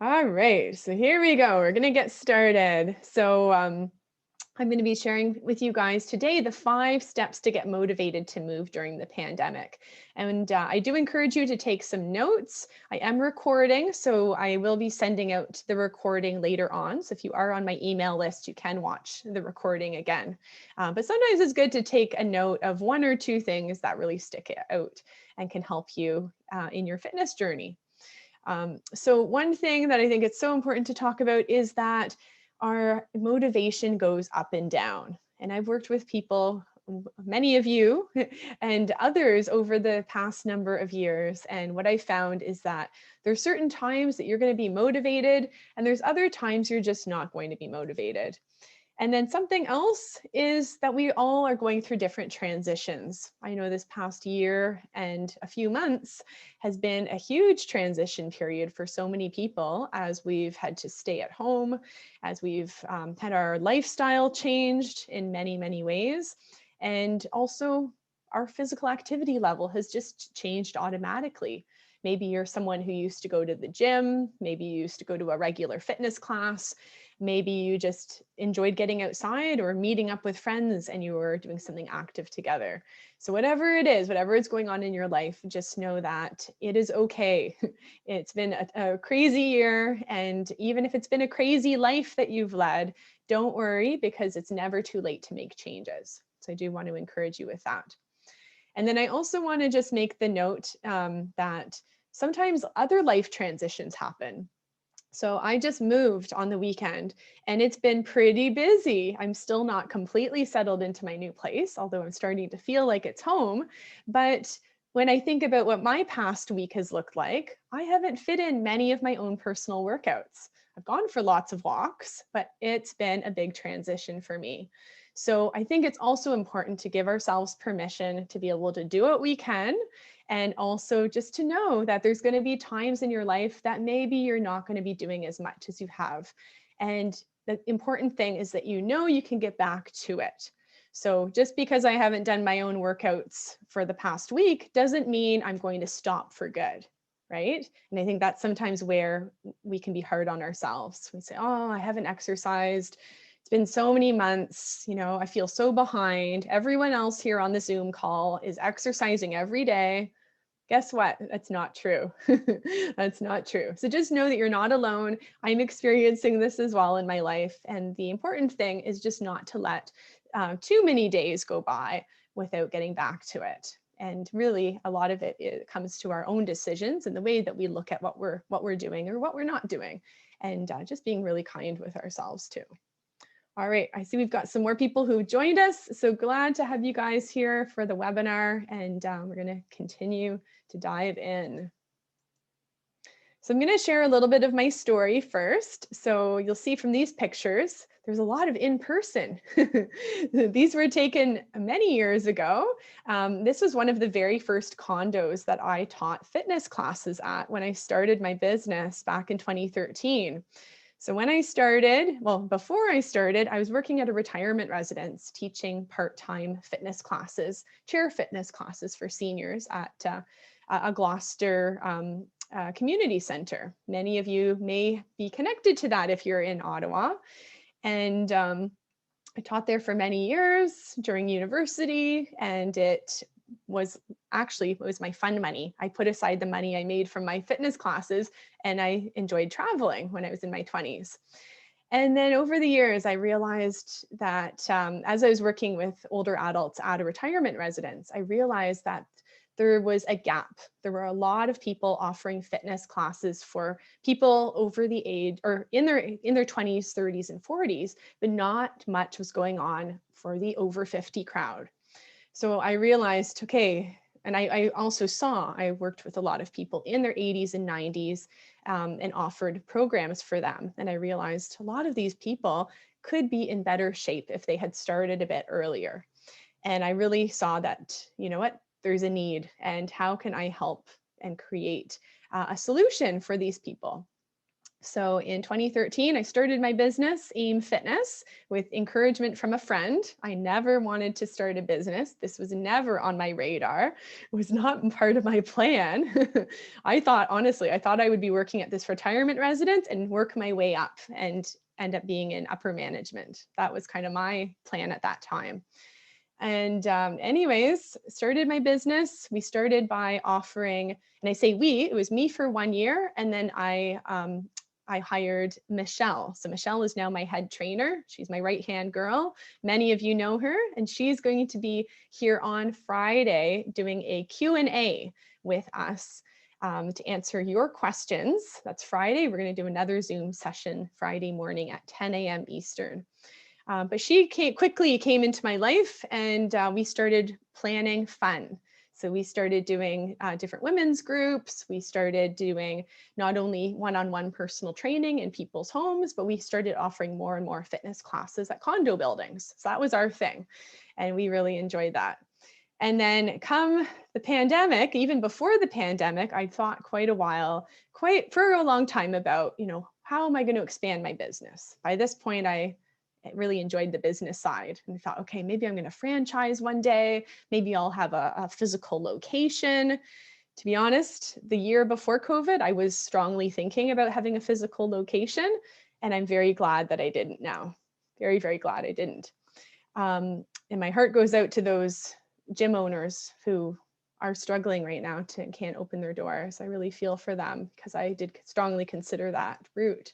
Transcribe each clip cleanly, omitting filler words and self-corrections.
All right, so here we go. We're going to get started. I'm going to be sharing with you guys today the 5 steps to get motivated to move during the pandemic. And I do encourage you to take some notes. I am recording, so I will be sending out the recording later on. So if you are on my email list, you can watch the recording again. But sometimes it's good to take a note of 1 or 2 things that really stick out and can help you in your fitness journey. So one thing that I think it's so important to talk about is that our motivation goes up and down. And I've worked with people, many of you and others over the past number of years. And what I found is that there's certain times that you're going to be motivated, and there's other times you're just not going to be motivated. And then something else is that we all are going through different transitions. I know this past year and a few months has been a huge transition period for so many people as we've had to stay at home, as we've had our lifestyle changed in many, many ways. And also our physical activity level has just changed automatically. Maybe you're someone who used to go to the gym, maybe you used to go to a regular fitness class. Maybe you just enjoyed getting outside or meeting up with friends and you were doing something active together. So whatever it is, whatever is going on in your life, just know that it is okay. It's been a crazy year. And even if it's been a crazy life that you've led, don't worry, because it's never too late to make changes. So I do want to encourage you with that. And then I also want to just make the note that sometimes other life transitions happen. So I just moved on the weekend and it's been pretty busy. I'm still not completely settled into my new place, although I'm starting to feel like it's home. But when I think about what my past week has looked like, I haven't fit in many of my own personal workouts. I've gone for lots of walks, but it's been a big transition for me. So I think it's also important to give ourselves permission to be able to do what we can, and also just to know that there's going to be times in your life that maybe you're not going to be doing as much as you have. And the important thing is that you know you can get back to it. So just because I haven't done my own workouts for the past week doesn't mean I'm going to stop for good, right? And I think that's sometimes where we can be hard on ourselves. We say, oh, I haven't exercised. It's been so many months, I feel so behind. Everyone else here on the Zoom call is exercising every day. Guess what? That's not true. That's not true. So just know that you're not alone. I'm experiencing this as well in my life. And the important thing is just not to let too many days go by without getting back to it. And really, a lot of it comes to our own decisions and the way that we look at what we're doing or what we're not doing, and just being really kind with ourselves too. All right, I see we've got some more people who joined us. So glad to have you guys here for the webinar, and we're going to continue to dive in. So I'm going to share a little bit of my story first. So you'll see from these pictures, there's a lot of in-person. These were taken many years ago. This was one of the very first condos that I taught fitness classes at when I started my business back in 2013. So when I started, well, before I started, I was working at a retirement residence teaching part-time fitness classes, chair fitness classes for seniors at a Gloucester community center. Many of you may be connected to that if you're in Ottawa. And I taught there for many years during university, and it was my fun money. I put aside the money I made from my fitness classes, and I enjoyed traveling when I was in my 20s. And then over the years, I realized that as I was working with older adults at a retirement residence, I realized that there was a gap. There were a lot of people offering fitness classes for people over the age or in their 20s, 30s, and 40s, but not much was going on for the over 50 crowd. So I realized, okay, and I also saw, I worked with a lot of people in their 80s and 90s and offered programs for them. And I realized a lot of these people could be in better shape if they had started a bit earlier. And I really saw that, you know what, there's a need, and how can I help and create a solution for these people? So in 2013, I started my business, AIM Fitness, with encouragement from a friend. I never wanted to start a business. This was never on my radar. It was not part of my plan. Honestly, I thought I would be working at this retirement residence and work my way up and end up being in upper management. That was kind of my plan at that time. And anyways, started my business. We started by offering, and I say we, it was me for 1 year. And then I hired Michelle. So Michelle is now my head trainer. She's my right-hand girl. Many of you know her, and she's going to be here on Friday doing a Q&A with us to answer your questions. That's Friday. We're going to do another Zoom session Friday morning at 10 a.m. Eastern. But she quickly came into my life, and we started planning fun. So we started doing different women's groups. We started doing not only one-on-one personal training in people's homes, but we started offering more and more fitness classes at condo buildings. So that was our thing. And we really enjoyed that. And then come the pandemic, even before the pandemic, I thought for a long time about, how am I going to expand my business? By this point, I really enjoyed the business side and thought, okay, maybe I'm going to franchise one day. Maybe I'll have a physical location. To be honest, the year before COVID, I was strongly thinking about having a physical location, and I'm very glad that I didn't now. Very, very glad I didn't. And my heart goes out to those gym owners who are struggling right now can't open their doors. I really feel for them because I did strongly consider that route.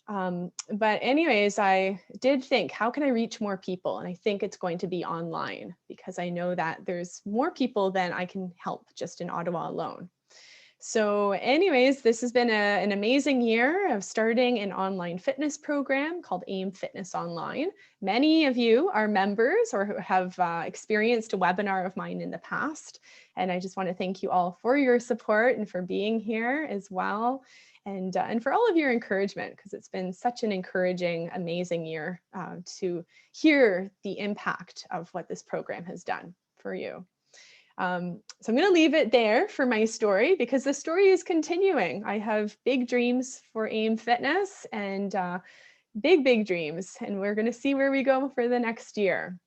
But anyways, I did think, how can I reach more people? And I think it's going to be online because I know that there's more people than I can help just in Ottawa alone. So anyways, this has been an amazing year of starting an online fitness program called AIM Fitness Online. Many of you are members or have experienced a webinar of mine in the past. And I just want to thank you all for your support and for being here as well. And for all of your encouragement, because it's been such an encouraging, amazing year to hear the impact of what this program has done for you. So I'm going to leave it there for my story because the story is continuing. I have big dreams for AIM Fitness and big, big dreams, and we're going to see where we go for the next year.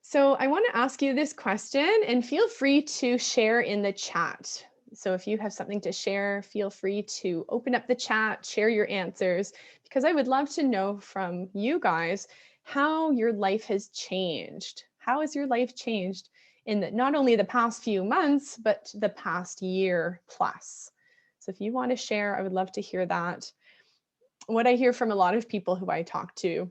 So I want to ask you this question, and feel free to share in the chat. So if you have something to share, feel free to open up the chat, share your answers, because I would love to know from you guys how your life has changed. How has your life changed in not only the past few months, but the past year plus? So if you want to share, I would love to hear that. What I hear from a lot of people who I talk to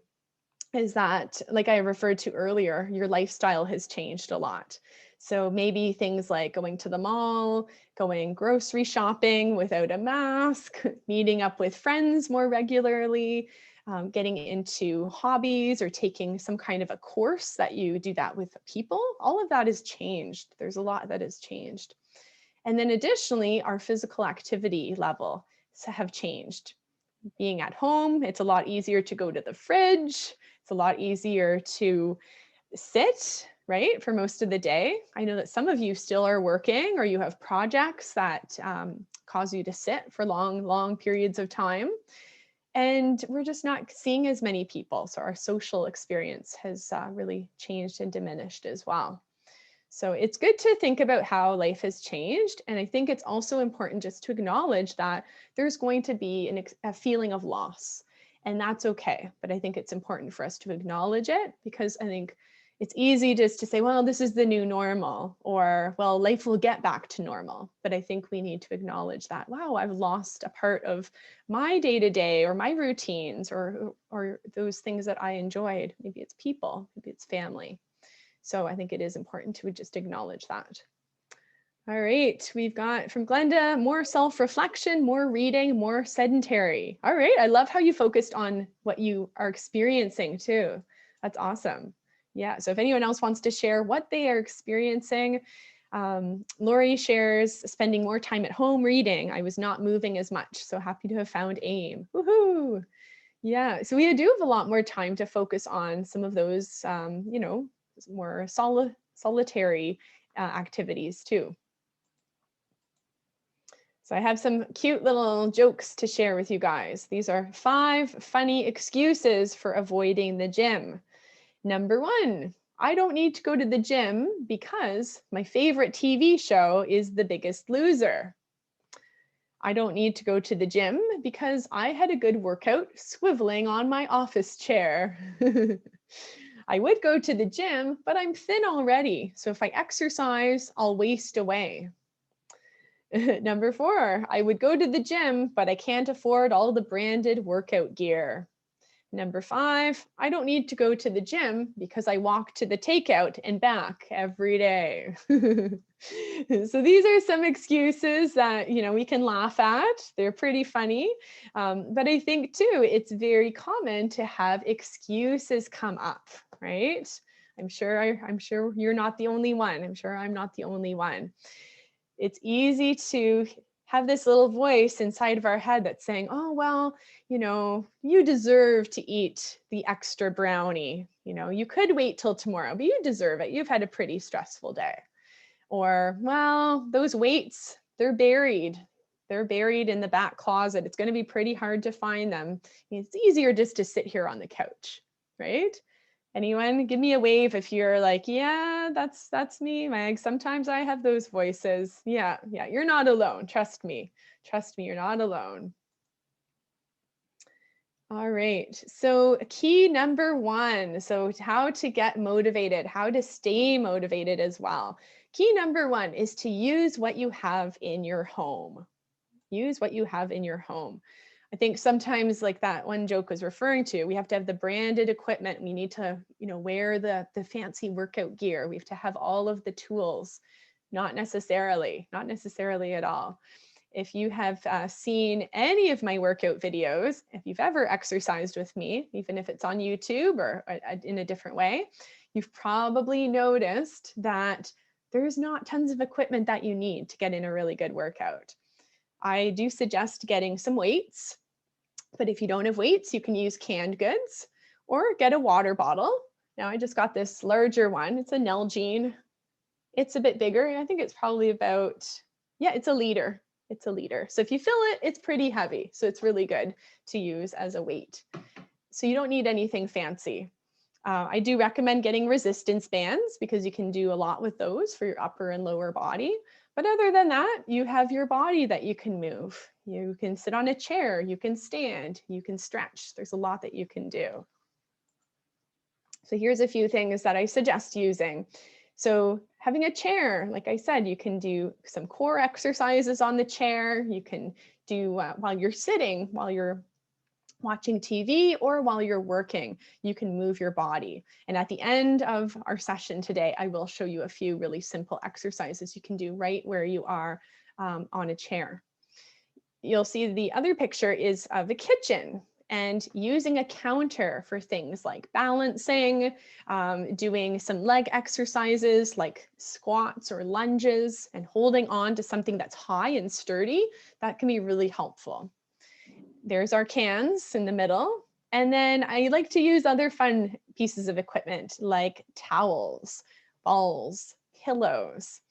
is that, like I referred to earlier, your lifestyle has changed a lot. So maybe things like going to the mall, going grocery shopping without a mask, meeting up with friends more regularly, getting into hobbies or taking some kind of a course that you do that with people. All of that has changed. There's a lot that has changed. And then additionally, our physical activity level have changed. Being at home, it's a lot easier to go to the fridge. It's a lot easier to sit, right, for most of the day. I know that some of you still are working or you have projects that cause you to sit for long, long periods of time. And we're just not seeing as many people. So our social experience has really changed and diminished as well. So it's good to think about how life has changed. And I think it's also important just to acknowledge that there's going to be a feeling of loss. And that's okay. But I think it's important for us to acknowledge it because I think it's easy just to say, well, this is the new normal, or, well, life will get back to normal. But I think we need to acknowledge that, wow, I've lost a part of my day-to-day or my routines or those things that I enjoyed. Maybe it's people, maybe it's family. So I think it is important to just acknowledge that. All right, we've got from Glenda, more self-reflection, more reading, more sedentary. All right, I love how you focused on what you are experiencing too. That's awesome. Yeah, so if anyone else wants to share what they are experiencing, Lori shares spending more time at home reading. I was not moving as much, so happy to have found AIM. Woohoo! Yeah, so we do have a lot more time to focus on some of those, more solitary activities too. So I have some cute little jokes to share with you guys. These are 5 funny excuses for avoiding the gym. Number 1, I don't need to go to the gym because my favorite TV show is The Biggest Loser. I don't need to go to the gym because I had a good workout swiveling on my office chair. I would go to the gym, but I'm thin already. So if I exercise, I'll waste away. Number 4, I would go to the gym, but I can't afford all the branded workout gear. Number 5, I don't need to go to the gym because I walk to the takeout and back every day. So these are some excuses that, we can laugh at. They're pretty funny. But I think too, it's very common to have excuses come up, right? I'm sure you're not the only one. I'm sure I'm not the only one. It's easy to have this little voice inside of our head that's saying, oh, well, you deserve to eat the extra brownie. You could wait till tomorrow, but you deserve it. You've had a pretty stressful day. Or, well, those weights, they're buried. They're buried in the back closet. It's going to be pretty hard to find them. It's easier just to sit here on the couch, right? Anyone? Give me a wave if you're like, yeah, that's me, Meg. Sometimes I have those voices. Yeah, you're not alone. Trust me. Trust me, you're not alone. All right, so key number 1. So how to get motivated, how to stay motivated as well. Key number 1 is to use what you have in your home. Use what you have in your home. I think sometimes, like that one joke was referring to, we have to have the branded equipment. We need to, wear the fancy workout gear. We have to have all of the tools. Not necessarily at all. If you have seen any of my workout videos, if you've ever exercised with me, even if it's on YouTube or in a different way, you've probably noticed that there's not tons of equipment that you need to get in a really good workout. I do suggest getting some weights, but if you don't have weights, you can use canned goods or get a water bottle. Now I just got this larger one. It's a Nalgene. It's a bit bigger. I think it's probably about, it's a liter. It's a liter. So if you fill it, it's pretty heavy. So it's really good to use as a weight. So you don't need anything fancy. I do recommend getting resistance bands because you can do a lot with those for your upper and lower body. But other than that, you have your body that you can move. You can sit on a chair, you can stand, you can stretch. There's a lot that you can do. So here's a few things that I suggest using. So having a chair, like I said, you can do some core exercises on the chair. You can do while you're sitting, while you're watching TV, or while you're working, you can move your body. And at the end of our session today, I will show you a few really simple exercises you can do right where you are on a chair. You'll see the other picture is of the kitchen and using a counter for things like balancing, doing some leg exercises like squats or lunges, and holding on to something that's high and sturdy. That can be really helpful. There's our cans in the middle. And then I like to use other fun pieces of equipment like towels, balls, pillows.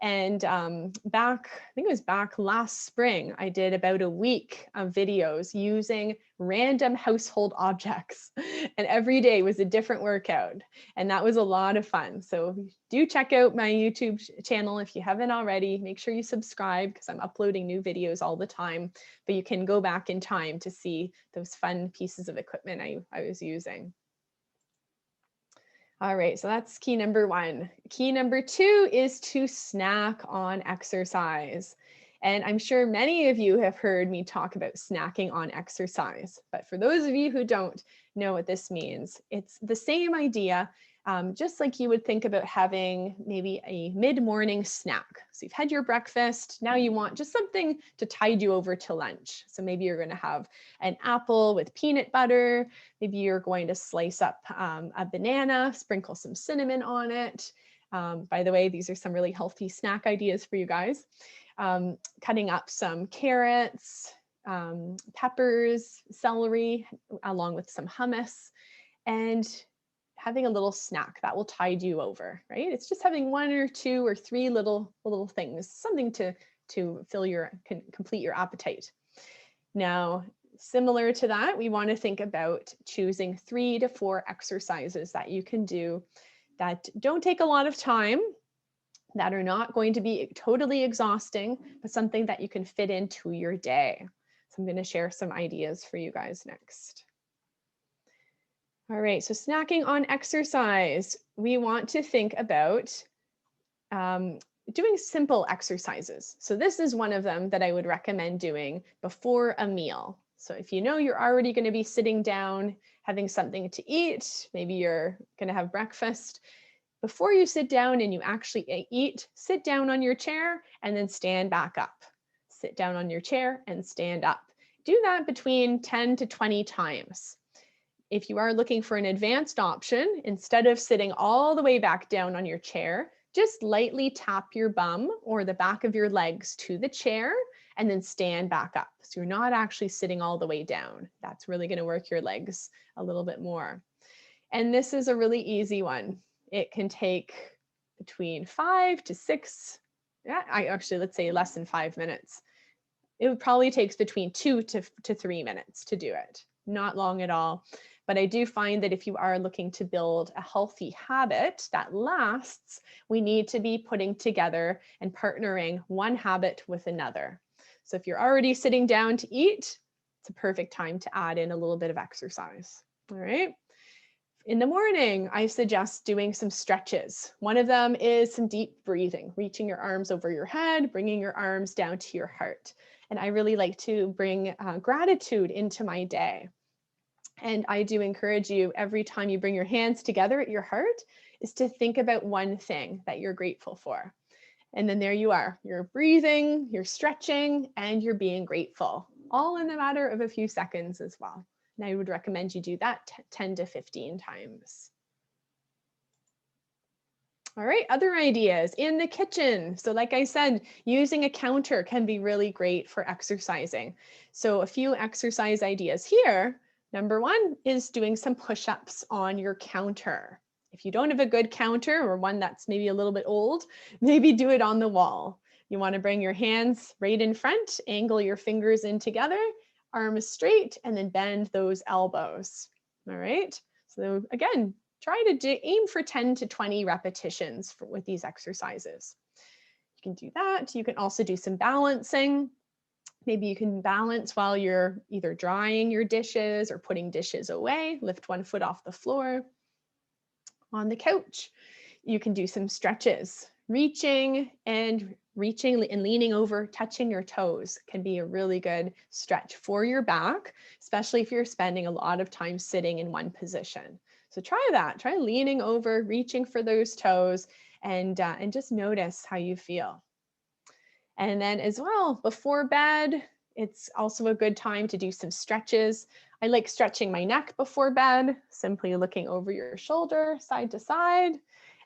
And I think it was back last spring, I did about a week of videos using random household objects. And every day was a different workout. And that was a lot of fun. So do check out my YouTube channel if you haven't already. Make sure you subscribe because I'm uploading new videos all the time. But you can go back in time to see those fun pieces of equipment I was using. All right, so that's key number 1. Key number 2 is to snack on exercise. And I'm sure many of you have heard me talk about snacking on exercise. But for those of you who don't know what this means, it's the same idea, just like you would think about having maybe a mid-morning snack. So you've had your breakfast, now you want just something to tide you over to lunch. So maybe you're going to have an apple with peanut butter. Maybe you're going to slice up a banana, sprinkle some cinnamon on it. By the way, these are some really healthy snack ideas for you guys. Cutting up some carrots, peppers, celery, along with some hummus, and having a little snack that will tide you over, right? It's just having 1 or 2 or 3 little things, something to to complete your appetite. Now, similar to that, we want to think about choosing 3 to 4 exercises that you can do that don't take a lot of time, that are not going to be totally exhausting, but something that you can fit into your day. So I'm going to share some ideas for you guys next. All right, so snacking on exercise, we want to think about doing simple exercises. So this is one of them that I would recommend doing before a meal. So if you know you're already going to be sitting down, having something to eat, maybe you're going to have breakfast, before you sit down and you actually eat, sit down on your chair and then stand back up. Sit down on your chair and stand up. Do that between 10 to 20 times. If you are looking for an advanced option, instead of sitting all the way back down on your chair, just lightly tap your bum or the back of your legs to the chair and then stand back up. So you're not actually sitting all the way down. That's really going to work your legs a little bit more. And this is a really easy one. It can take between 5 to 6, let's say less than 5 minutes. It probably takes between 2 to 3 minutes to do it. Not long at all. But I do find that if you are looking to build a healthy habit that lasts, we need to be putting together and partnering one habit with another. So if you're already sitting down to eat, it's a perfect time to add in a little bit of exercise. All right. In the morning, I suggest doing some stretches. One of them is some deep breathing, reaching your arms over your head, bringing your arms down to your heart. And I really like to bring gratitude into my day. And I do encourage you, every time you bring your hands together at your heart, is to think about one thing that you're grateful for. And then there you are, you're breathing, you're stretching, and you're being grateful, all in the matter of a few seconds as well. And I would recommend you do that 10 to 15 times. All right, other ideas in the kitchen. So like I said, using a counter can be really great for exercising. So a few exercise ideas here. Number 1 is doing some push-ups on your counter. If you don't have a good counter or one that's maybe a little bit old, maybe do it on the wall. You want to bring your hands right in front, angle your fingers in together, arms straight, and then bend those elbows. All right. So again, try to aim for 10 to 20 repetitions with these exercises. You can do that. You can also do some balancing. Maybe you can balance while you're either drying your dishes or putting dishes away. Lift one foot off the floor. On the couch, you can do some stretches. Reaching and leaning over, touching your toes can be a really good stretch for your back, especially if you're spending a lot of time sitting in one position. So try that. Try leaning over, reaching for those toes, and just notice how you feel. And then as well, before bed, it's also a good time to do some stretches. I like stretching my neck before bed, simply looking over your shoulder, side to side,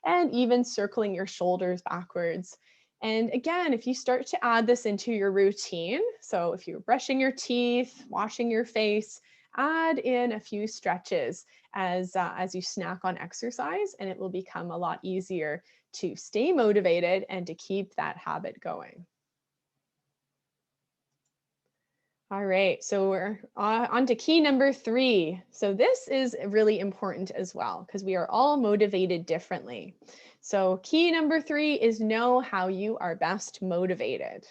and even circling your shoulders backwards. And again, if you start to add this into your routine, so if you're brushing your teeth, washing your face, add in a few stretches as you snack on exercise, and it will become a lot easier to stay motivated and to keep that habit going. All right, so we're on to key number 3. So this is really important as well because we are all motivated differently. So key number 3 is know how you are best motivated.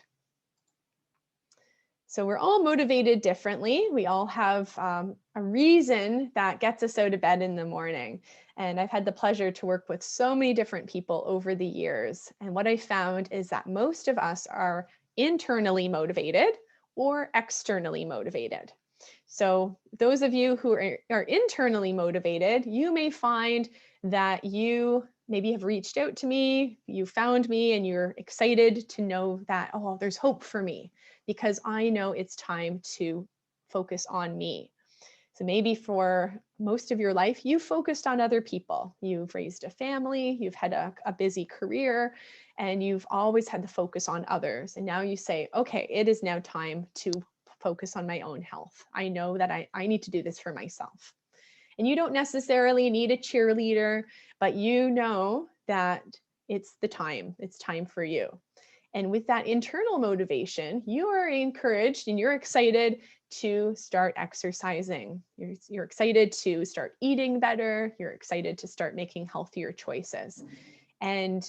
So we're all motivated differently. We all have a reason that gets us out of bed in the morning. And I've had the pleasure to work with so many different people over the years. And what I found is that most of us are internally motivated or externally motivated. So those of you who are internally motivated, you may find that you maybe have reached out to me, you found me, and you're excited to know that, oh, there's hope for me because I know it's time to focus on me. So maybe for most of your life, you've focused on other people. You've raised a family, you've had a busy career, and you've always had the focus on others. And now you say, okay, it is now time to focus on my own health. I know that I need to do this for myself. And you don't necessarily need a cheerleader, but you know that it's time for you. And with that internal motivation, you are encouraged and you're excited to start exercising. You're excited to start eating better. You're excited to start making healthier choices. And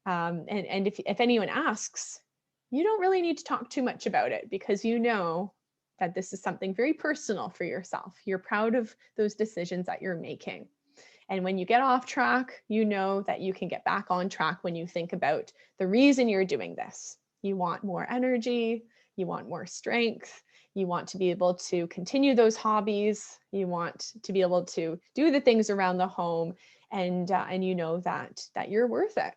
if anyone asks, you don't really need to talk too much about it, because you know that this is something very personal for yourself. You're proud of those decisions that you're making. And when you get off track, you know that you can get back on track when you think about the reason you're doing this. You want more energy, you want more strength, you want to be able to continue those hobbies, you want to be able to do the things around the home, and you know that you're worth it.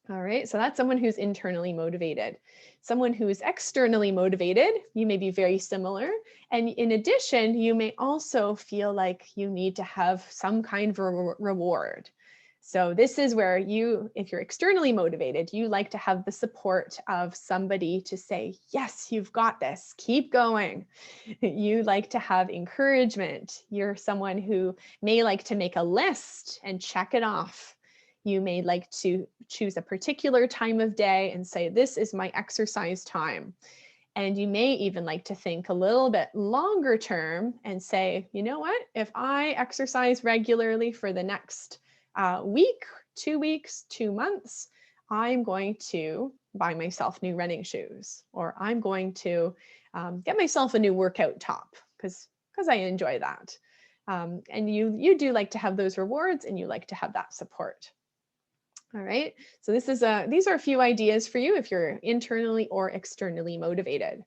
All right, so that's someone who's internally motivated. Someone who is externally motivated, you may be very similar. And in addition, you may also feel like you need to have some kind of reward. So this is where if you're externally motivated, you like to have the support of somebody to say, yes, you've got this, keep going. You like to have encouragement. You're someone who may like to make a list and check it off. You may like to choose a particular time of day and say, this is my exercise time. And you may even like to think a little bit longer term and say, you know what, if I exercise regularly for the next week, 2 weeks, 2 months, I'm going to buy myself new running shoes, or I'm going to get myself a new workout top because I enjoy that. And you do like to have those rewards, and you like to have that support. All right, so these are a few ideas for you if you're internally or externally motivated.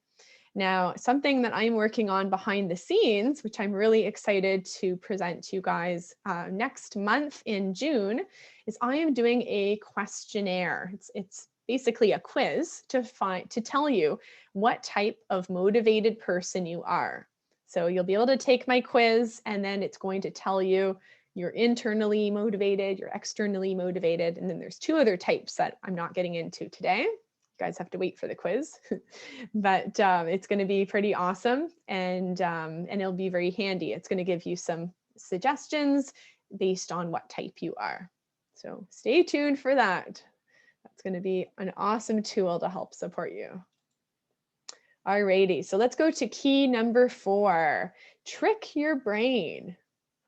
Now, something that I'm working on behind the scenes, which I'm really excited to present to you guys next month in June, is I am doing a questionnaire. It's basically a quiz to tell you what type of motivated person you are. So you'll be able to take my quiz, and then it's going to tell you you're internally motivated, you're externally motivated, and then there's 2 other types that I'm not getting into today. You guys have to wait for the quiz, but it's going to be pretty awesome, and it'll be very handy. It's going to give you some suggestions based on what type you are. So stay tuned for that. That's going to be an awesome tool to help support you. Alrighty, so let's go to key number 4, trick your brain.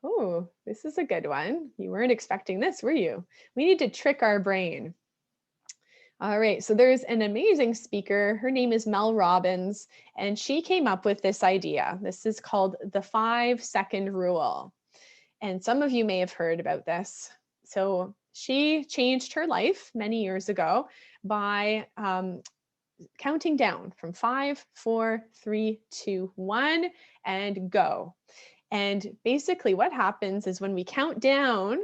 Oh, this is a good one. You weren't expecting this, were you? We need to trick our brain. All right, so there's an amazing speaker. Her name is Mel Robbins, and she came up with this idea. This is called the 5-second rule. And some of you may have heard about this. So she changed her life many years ago by counting down from 5, 4, 3, 2, 1, and go. And basically what happens is when we count down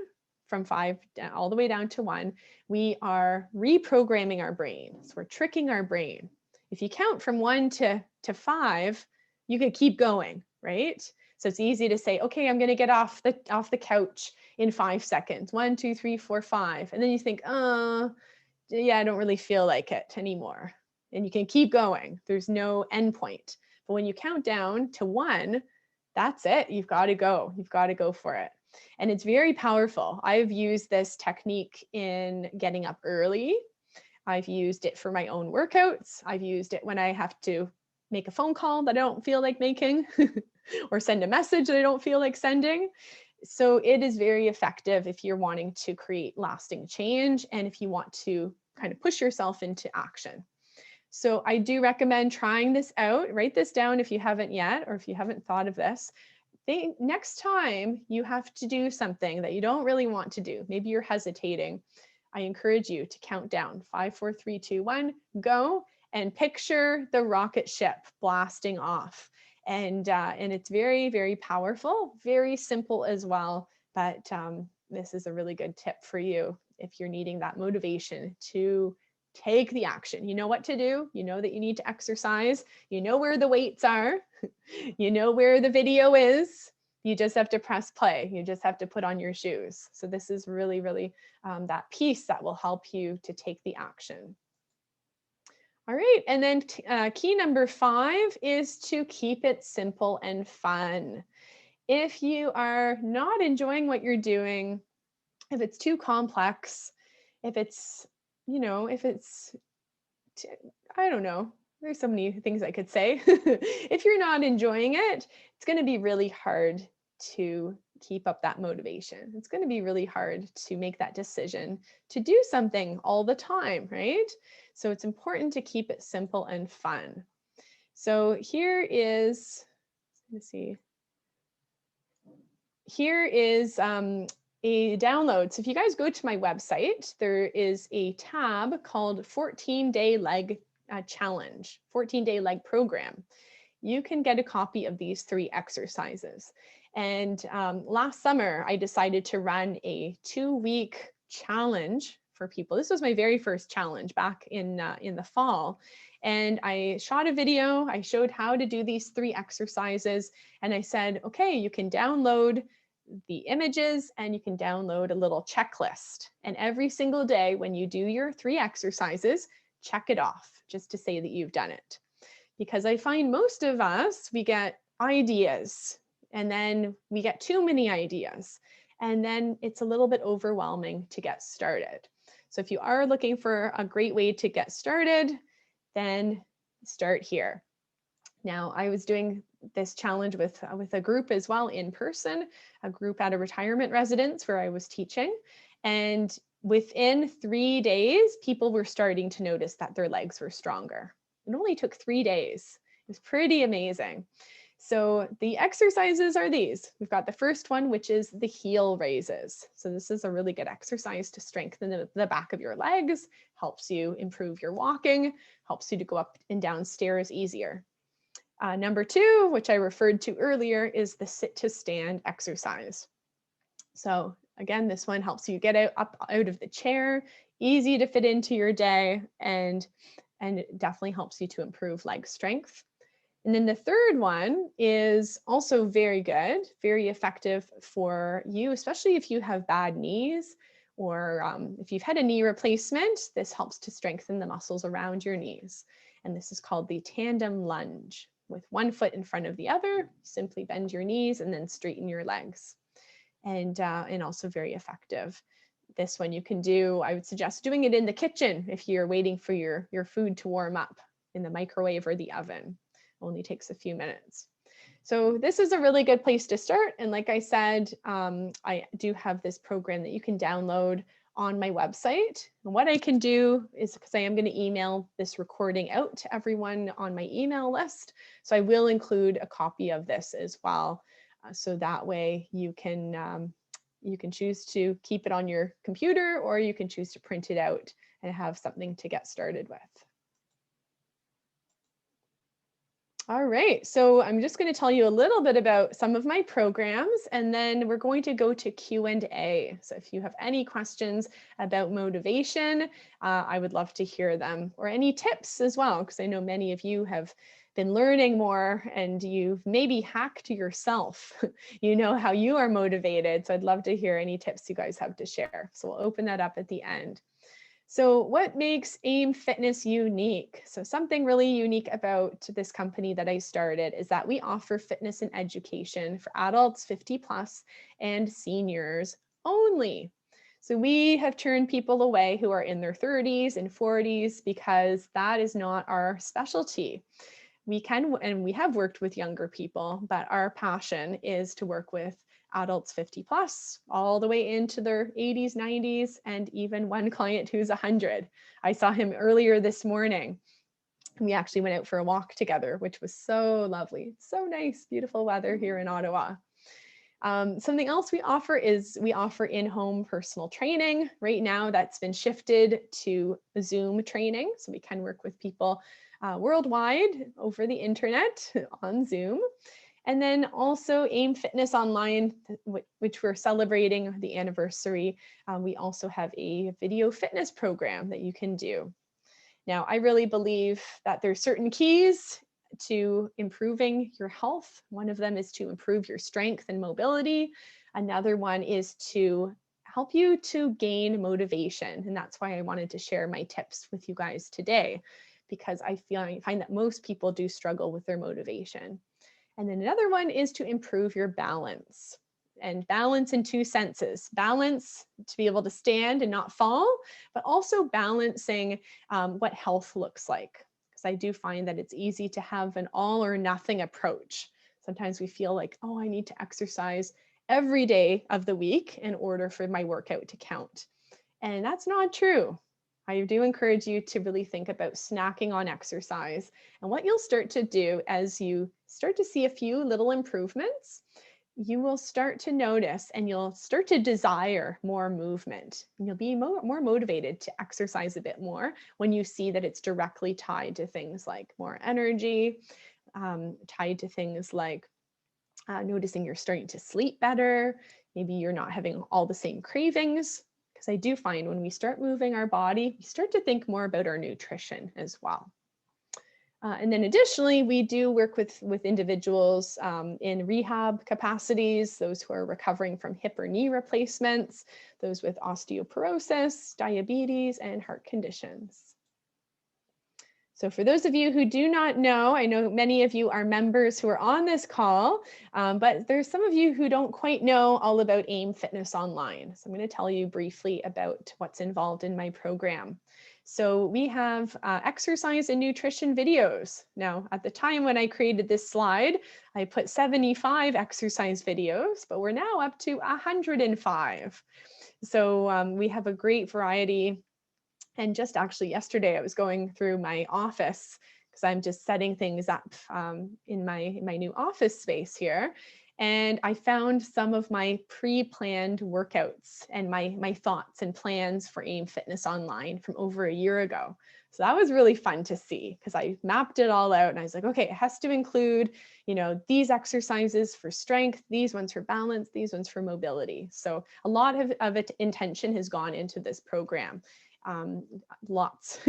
from 5 all the way down to 1, we are reprogramming our brain. So we're tricking our brain. If you count from 1 to 5, you could keep going, right? So it's easy to say, okay, I'm going to get off the couch in 5 seconds. 1, 2, 3, 4, 5. And then you think, yeah, I don't really feel like it anymore. And you can keep going. There's no end point. But when you count down to 1, that's it. You've got to go. You've got to go for it. And it's very powerful. I've used this technique in getting up early. I've used it for my own workouts. I've used it when I have to make a phone call that I don't feel like making or send a message that I don't feel like sending. So it is very effective if you're wanting to create lasting change and if you want to kind of push yourself into action. So I do recommend trying this out. Write this down if you haven't yet, or if you haven't thought of this. Next time you have to do something that you don't really want to do, maybe you're hesitating, I encourage you to count down 5, 4, 3, 2, 1, go, and picture the rocket ship blasting off. And it's very, very powerful, very simple as well. But this is a really good tip for you if you're needing that motivation to take the action. You know what to do. You know that you need to exercise. You know where the weights are. You know where the video is. You just have to press play. You just have to put on your shoes. So this is really, really that piece that will help you to take the action. All right, and then key number 5 is to keep it simple and fun. If you are not enjoying what you're doing, if it's too complex, if it's I don't know. There's so many things I could say. If you're not enjoying it, it's going to be really hard to keep up that motivation. It's going to be really hard to make that decision to do something all the time, right? So it's important to keep it simple and fun. So here is, let's see, here is a download. So if you guys go to my website, there is a tab called 14-Day Leg Challenge, 14-Day Leg Program. You can get a copy of these 3 exercises. And last summer, I decided to run a 2-week challenge for people. This was my very first challenge back in the fall. And I shot a video. I showed how to do these 3 exercises. And I said, okay, you can download the images and you can download a little checklist. And every single day when you do your 3 exercises, check it off just to say that you've done it. Because I find most of us, we get ideas and then we get too many ideas. And then it's a little bit overwhelming to get started. So if you are looking for a great way to get started, then start here. Now, I was doing this challenge with a group as well in person, a group at a retirement residence where I was teaching. And within 3 days, people were starting to notice that their legs were stronger. It only took 3 days. It was pretty amazing. So the exercises are these. We've got the first one, which is the heel raises. So this is a really good exercise to strengthen the back of your legs, helps you improve your walking, helps you to go up and down stairs easier. Number 2, which I referred to earlier, is the sit to stand exercise. So again, this one helps you get up out of the chair, easy to fit into your day, and it definitely helps you to improve leg strength. And then the third one is also very good, very effective for you, especially if you have bad knees or if you've had a knee replacement. This helps to strengthen the muscles around your knees. And this is called the tandem lunge. With one foot in front of the other, simply bend your knees and then straighten your legs. And also very effective. This one you can do, I would suggest doing it in the kitchen if you're waiting for your food to warm up in the microwave or the oven. It only takes a few minutes. So this is a really good place to start. And like I said, I do have this program that you can download on my website. And what I can do is, because I am going to email this recording out to everyone on my email list, so I will include a copy of this as well. So that way you can choose to keep it on your computer, or you can choose to print it out and have something to get started with. All right, so I'm just going to tell you a little bit about some of my programs, and then we're going to go to Q&A. So if you have any questions about motivation, I would love to hear them, or any tips as well, because I know many of you have been learning more and you've maybe hacked yourself. You know how you are motivated. So I'd love to hear any tips you guys have to share. So we'll open that up at the end. So what makes AIM Fitness unique? So something really unique about this company that I started is that we offer fitness and education for adults 50 plus and seniors only. So we have turned people away who are in their 30s and 40s because that is not our specialty. We can, and we have worked with younger people, but our passion is to work with adults 50 plus, all the way into their 80s, 90s, and even one client who's 100. I saw him earlier this morning. We actually went out for a walk together, which was so lovely. So nice, beautiful weather here in Ottawa. Something else we offer is we offer in-home personal training. Right now, that's been shifted to Zoom training, so we can work with people worldwide over the internet on Zoom. And then also AIM Fitness Online, which we're celebrating the anniversary. We also have a video fitness program that you can do. Now, I really believe that there's certain keys to improving your health. One of them is to improve your strength and mobility. Another one is to help you to gain motivation. And that's why I wanted to share my tips with you guys today, because I find that most people do struggle with their motivation. And then another one is to improve your balance. and balance in two senses. Balance to be able to stand and not fall, but also balancing what health looks like. Because I do find that it's easy to have an all or nothing approach. Sometimes we feel like, oh, I need to exercise every day of the week in order for my workout to count. And that's not true. I do encourage you to really think about snacking on exercise. And what you'll start to do as you start to see a few little improvements, you will start to notice and you'll start to desire more movement. And you'll be more motivated to exercise a bit more when you see that it's directly tied to things like more energy, tied to things like noticing you're starting to sleep better. Maybe you're not having all the same cravings. Because I do find when we start moving our body, we start to think more about our nutrition as well. And then additionally, we do work with individuals in rehab capacities, those who are recovering from hip or knee replacements, those with osteoporosis, diabetes, and heart conditions. So for those of you who do not know, I know many of you are members who are on this call, but there's some of you who don't quite know all about AIM Fitness Online. So I'm going to tell you briefly about what's involved in my program. So we have exercise and nutrition videos. Now, at the time when I created this slide, I put 75 exercise videos, but we're now up to 105. So we have a great variety. And just actually yesterday, I was going through my office because I'm just setting things up in my new office space here. And I found some of my pre-planned workouts and my thoughts and plans for AIM Fitness Online from over a year ago. So that was really fun to see because I mapped it all out and I was like, okay, it has to include, these exercises for strength, these ones for balance, these ones for mobility. So a lot of intention has gone into this program. Lots,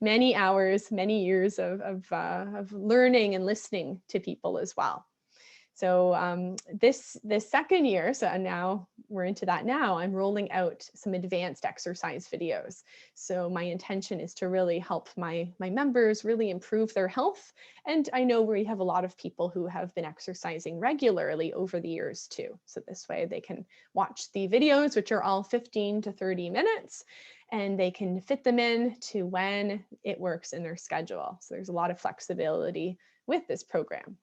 many hours, many years of learning and listening to people as well. So this second year, so now we're into that now, I'm rolling out some advanced exercise videos. So my intention is to really help my members really improve their health. And I know we have a lot of people who have been exercising regularly over the years too. So this way they can watch the videos, which are all 15 to 30 minutes, and they can fit them in to when it works in their schedule. So there's a lot of flexibility with this program.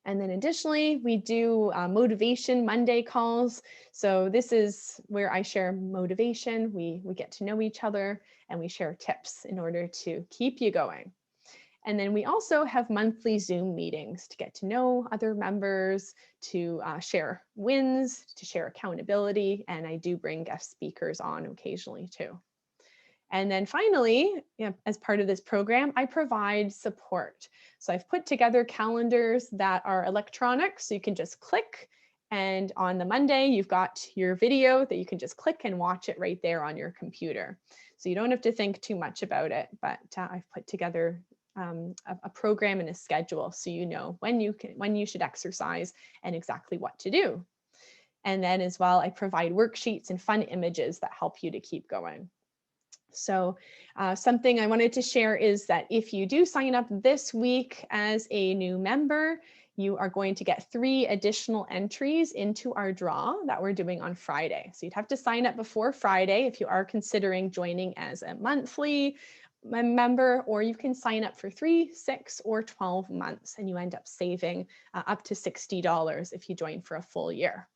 And then additionally, we do Motivation Monday calls. So this is where I share motivation. We get to know each other and we share tips in order to keep you going. And then we also have monthly Zoom meetings to get to know other members, to share wins, to share accountability. And I do bring guest speakers on occasionally too. And then finally, as part of this program, I provide support. So I've put together calendars that are electronic, so you can just click. And on the Monday, you've got your video that you can just click and watch it right there on your computer. So you don't have to think too much about it, but I've put together a program and a schedule so you know when you should exercise and exactly what to do. And then as well, I provide worksheets and fun images that help you to keep going. So something I wanted to share is that if you do sign up this week as a new member, you are going to get 3 additional entries into our draw that we're doing on Friday. So you'd have to sign up before Friday if you are considering joining as a monthly member, or you can sign up for 3, 6, or 12 months, and you end up saving up to $60 if you join for a full year.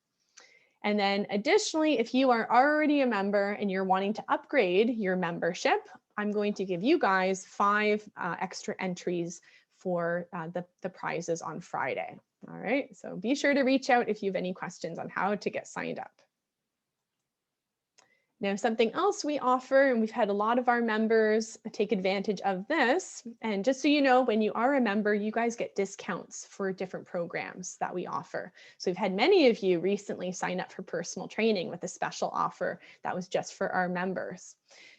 And then additionally, if you are already a member and you're wanting to upgrade your membership, I'm going to give you guys 5 extra entries for the prizes on Friday. All right, so be sure to reach out if you have any questions on how to get signed up. Now, something else we offer, and we've had a lot of our members take advantage of this, and just so you know, when you are a member, you guys get discounts for different programs that we offer. So we've had many of you recently sign up for personal training with a special offer that was just for our members.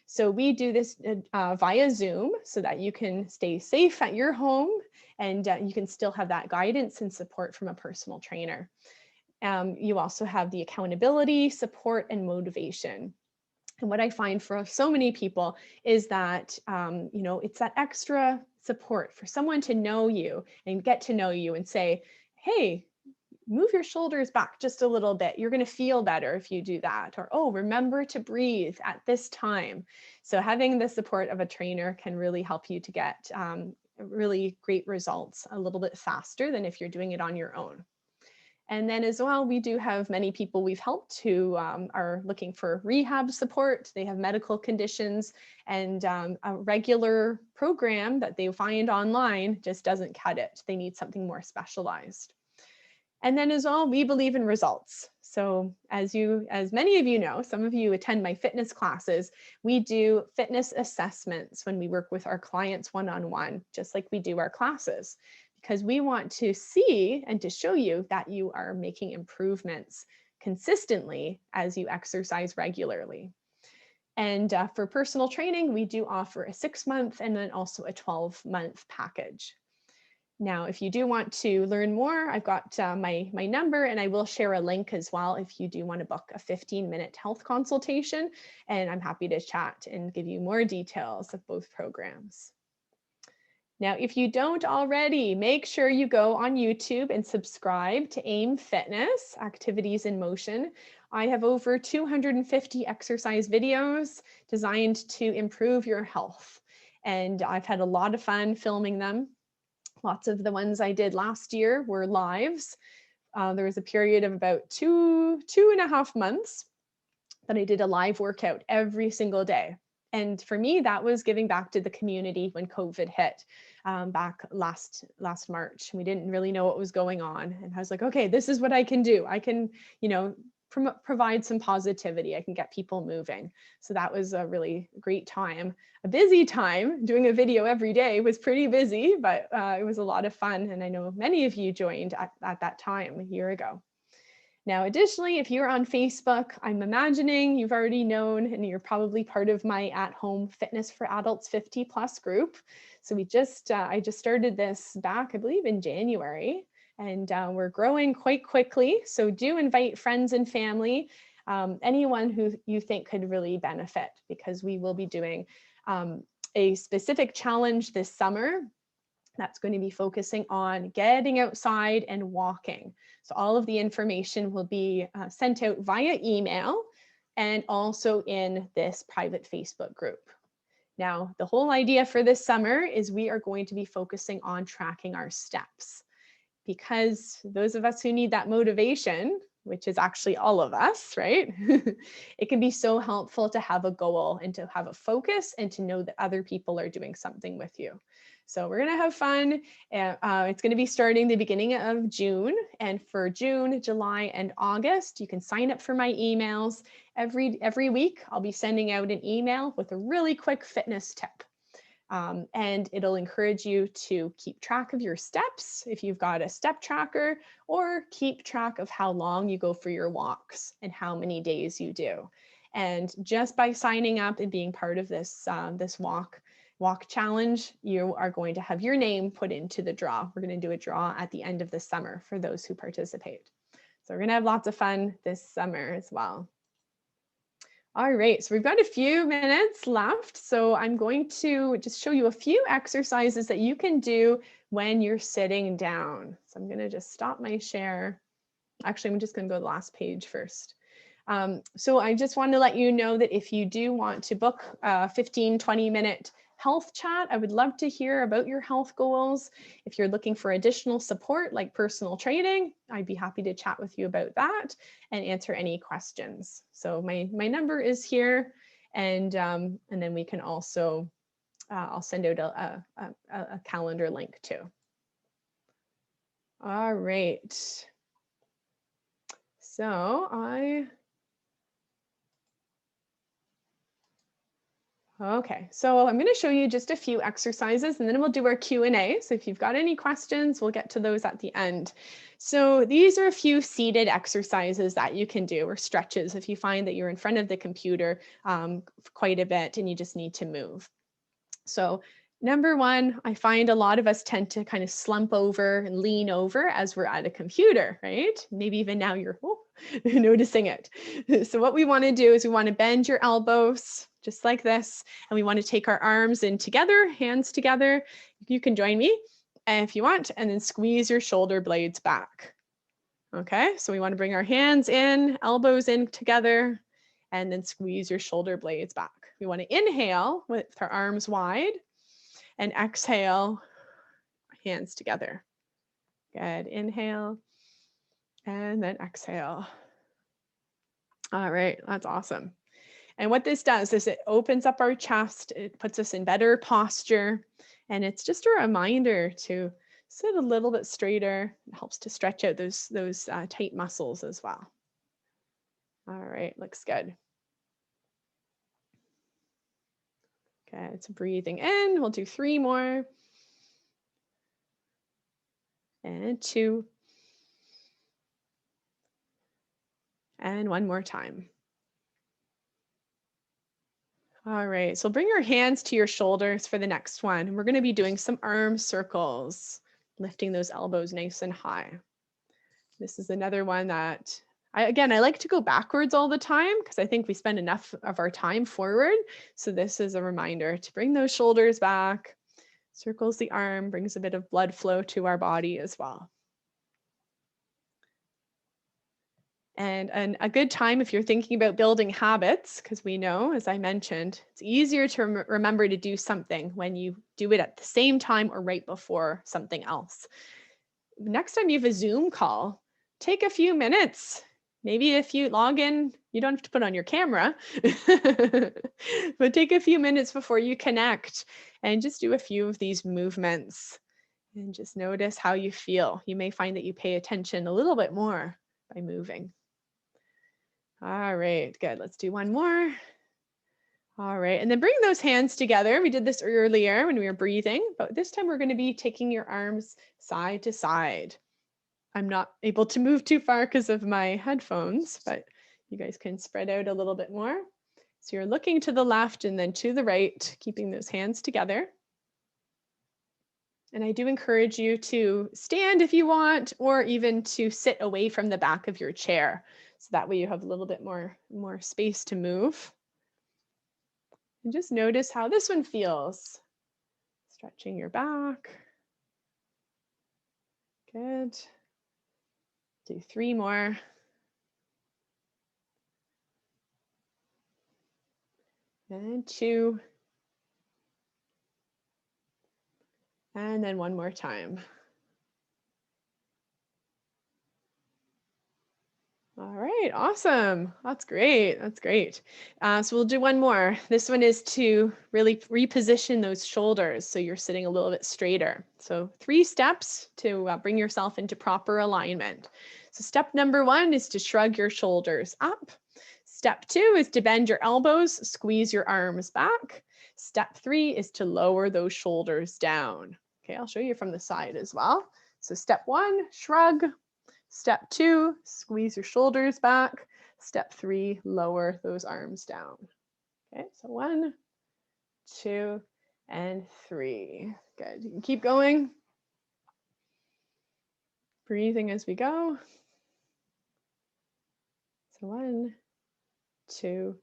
So we do this via Zoom so that you can stay safe at your home and you can still have that guidance and support from a personal trainer. You also have the accountability, support, and motivation. And what I find for so many people is that, it's that extra support for someone to know you and get to know you and say, hey, move your shoulders back just a little bit. You're going to feel better if you do that. Or, oh, remember to breathe at this time. So having the support of a trainer can really help you to get really great results a little bit faster than if you're doing it on your own. And then as well, we do have many people we've helped who are looking for rehab support. They have medical conditions, and a regular program that they find online just doesn't cut it. They need something more specialized. And then as well, we believe in results. So as many of you know, some of you attend my fitness classes, we do fitness assessments when we work with our clients one-on-one, just like we do our classes, because we want to see and to show you that you are making improvements consistently as you exercise regularly. And for personal training, we do offer a 6-month and then also a 12-month package. Now, if you do want to learn more, I've got my number, and I will share a link as well if you do want to book a 15-minute health consultation, and I'm happy to chat and give you more details of both programs. Now, if you don't already, make sure you go on YouTube and subscribe to AIM Fitness, Activities in Motion. I have over 250 exercise videos designed to improve your health, and I've had a lot of fun filming them. Lots of the ones I did last year were lives. There was a period of about two and a half months that I did a live workout every single day. And for me, that was giving back to the community when COVID hit back last March. We didn't really know what was going on. And I was like, okay, this is what I can do. I can, provide some positivity. I can get people moving. So that was a really great time. A busy time. Doing a video every day was pretty busy, but it was a lot of fun. And I know many of you joined at that time a year ago. Now, additionally, if you're on Facebook, I'm imagining you've already known, and you're probably part of my at-home Fitness for Adults 50+ group. So I just started this back, I believe, in January, and we're growing quite quickly. So do invite friends and family, anyone who you think could really benefit, because we will be doing a specific challenge this summer that's going to be focusing on getting outside and walking. So all of the information will be sent out via email and also in this private Facebook group. Now, the whole idea for this summer is we are going to be focusing on tracking our steps, because those of us who need that motivation, which is actually all of us, right? It can be so helpful to have a goal and to have a focus and to know that other people are doing something with you. So we're going to have fun. It's going to be starting the beginning of June. And for June, July, and August, you can sign up for my emails. Every week, I'll be sending out an email with a really quick fitness tip. And it'll encourage you to keep track of your steps if you've got a step tracker, or keep track of how long you go for your walks and how many days you do. And just by signing up and being part of this walk challenge, you are going to have your name put into the draw. We're going to do a draw at the end of the summer for those who participate. So we're going to have lots of fun this summer as well. All right, so we've got a few minutes left. So I'm going to just show you a few exercises that you can do when you're sitting down. So I'm going to just stop my share. Actually, I'm just going to go to the last page first. So I just want to let you know that if you do want to book a 15-20 minute health chat, I would love to hear about your health goals. If you're looking for additional support like personal training, I'd be happy to chat with you about that and answer any questions. So my number is here, and then we can also, I'll send out a calendar link too. All right. So Okay, so I'm going to show you just a few exercises, and then we'll do our Q&A. So if you've got any questions, we'll get to those at the end. So these are a few seated exercises that you can do, or stretches, if you find that you're in front of the computer quite a bit and you just need to move. So number one, I find a lot of us tend to kind of slump over and lean over as we're at a computer, right? Maybe even now you're noticing it. So what we want to do is we want to bend your elbows just like this, and we want to take our arms in together, hands together. You can join me if you want, and then squeeze your shoulder blades back. Okay, so we want to bring our hands in, elbows in together, and then squeeze your shoulder blades back. We want to inhale with our arms wide and exhale, hands together. Good. Inhale and then exhale. All right, that's awesome. And what this does is it opens up our chest, it puts us in better posture, and it's just a reminder to sit a little bit straighter. It helps to stretch out those tight muscles as well. All right, looks good. Okay, it's breathing in. We'll do 3 more. And 2. And 1 more time. All right, so bring your hands to your shoulders for the next one. We're going to be doing some arm circles, lifting those elbows nice and high. This is another one that I like to go backwards all the time because I think we spend enough of our time forward. So this is a reminder to bring those shoulders back, circles the arm, brings a bit of blood flow to our body as well. And a good time if you're thinking about building habits, because we know, as I mentioned, it's easier to remember to do something when you do it at the same time or right before something else. Next time you have a Zoom call, take a few minutes. Maybe if you log in, you don't have to put on your camera, but take a few minutes before you connect and just do a few of these movements and just notice how you feel. You may find that you pay attention a little bit more by moving. All right, good. Let's do 1 more. All right, and then bring those hands together. We did this earlier when we were breathing, but this time we're going to be taking your arms side to side. I'm not able to move too far because of my headphones, but you guys can spread out a little bit more. So you're looking to the left and then to the right, keeping those hands together. And I do encourage you to stand if you want, or even to sit away from the back of your chair. So that way you have a little bit more space to move. And just notice how this one feels. Stretching your back. Good. Do 3 more. And 2. And then 1 more time. All right, awesome. That's great. That's great. So we'll do 1 more. This one is to really reposition those shoulders so you're sitting a little bit straighter. So 3 steps to bring yourself into proper alignment. So step number 1 is to shrug your shoulders up. Step 2 is to bend your elbows, squeeze your arms back. Step 3 is to lower those shoulders down. Okay, I'll show you from the side as well. So step 1, shrug. Step 2, squeeze your shoulders back. Step 3, lower those arms down. Okay, so 1, 2, and 3. Good, you can keep going. Breathing as we go. So 1, 2,